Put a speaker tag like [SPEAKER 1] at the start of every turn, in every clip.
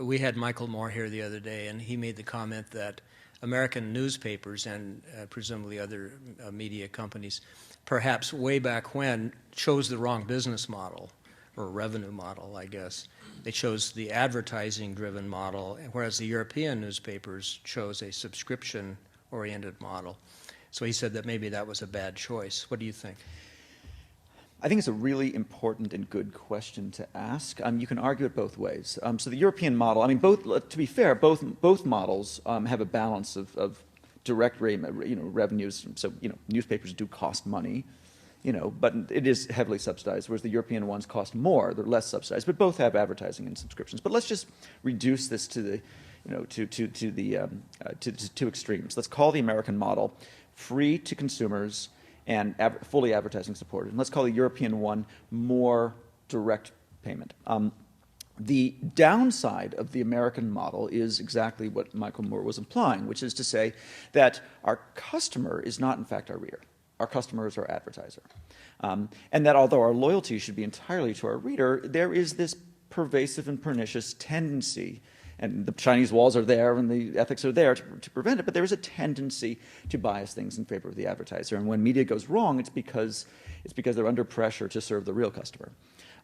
[SPEAKER 1] we had Michael Moore here the other day, and he made the comment that American newspapers and presumably other media companies, perhaps way back when, chose the wrong business model, or revenue model, I guess. They chose the advertising-driven model, whereas the European newspapers chose a subscription-oriented model. So he said that maybe that was a bad choice. What do you think?
[SPEAKER 2] I think it's a really important and good question to ask. You can argue it both ways. So the European model, I mean, to be fair, both models have a balance of direct revenues. So newspapers do cost money, but it is heavily subsidized, whereas the European ones cost more; they're less subsidized. But both have advertising and subscriptions. But let's just reduce this to the two extremes. Let's call the American model free to consumers and fully advertising supported. And let's call the European one more direct payment. The downside of the American model is exactly what Michael Moore was implying, which is to say that our customer is not, in fact, our reader. Our customer is our advertiser. And that although our loyalty should be entirely to our reader, there is this pervasive and pernicious tendency, and the Chinese walls are there and the ethics are there to prevent it, but there is a tendency to bias things in favor of the advertiser. And when media goes wrong, it's because they're under pressure to serve the real customer.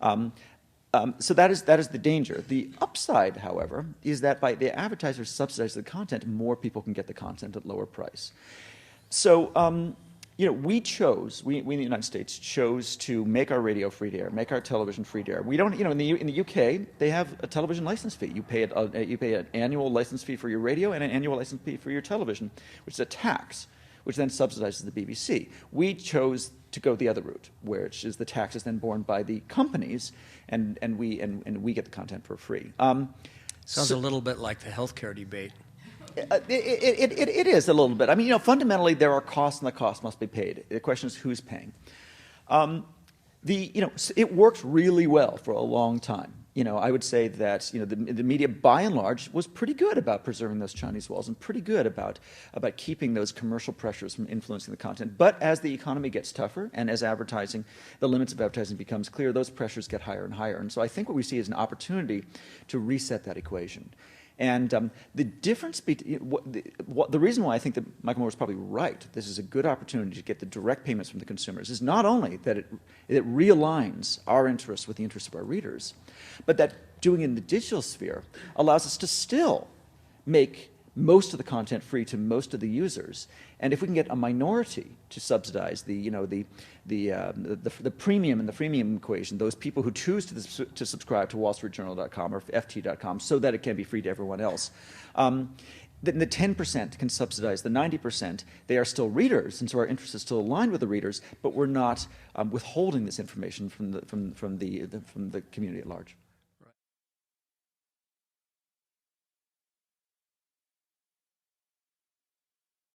[SPEAKER 2] So that is the danger. The upside, however, is that by the advertisers subsidize the content, more people can get the content at lower price. So we in the United States chose to make our radio free to air, make our television free to air. We don't, in the UK, they have a television license fee. You pay an annual license fee for your radio and an annual license fee for your television, which is a tax, which then subsidizes the BBC. We chose to go the other route, which is the tax is then borne by the companies, and we get the content for free.
[SPEAKER 1] Sounds a little bit like the healthcare debate.
[SPEAKER 2] It is a little bit. I mean, fundamentally there are costs, and the cost must be paid. The question is who's paying. It worked really well for a long time. I would say that the media by and large was pretty good about preserving those Chinese walls and pretty good about keeping those commercial pressures from influencing the content. But as the economy gets tougher and as the limits of advertising becomes clear, those pressures get higher and higher. And so I think what we see is an opportunity to reset that equation. And the difference between the reason why I think that Michael Moore was probably right, this is a good opportunity to get the direct payments from the consumers, is not only that it realigns our interests with the interests of our readers, but that doing it in the digital sphere allows us to still make most of the content free to most of the users. And if we can get a minority to subsidize the premium and the freemium equation, those people who choose to subscribe to WallStreetJournal.com or FT.com so that it can be free to everyone else, then the 10% can subsidize the 90%. They are still readers, and so our interest is still aligned with the readers, but we're not withholding this information from the community at large.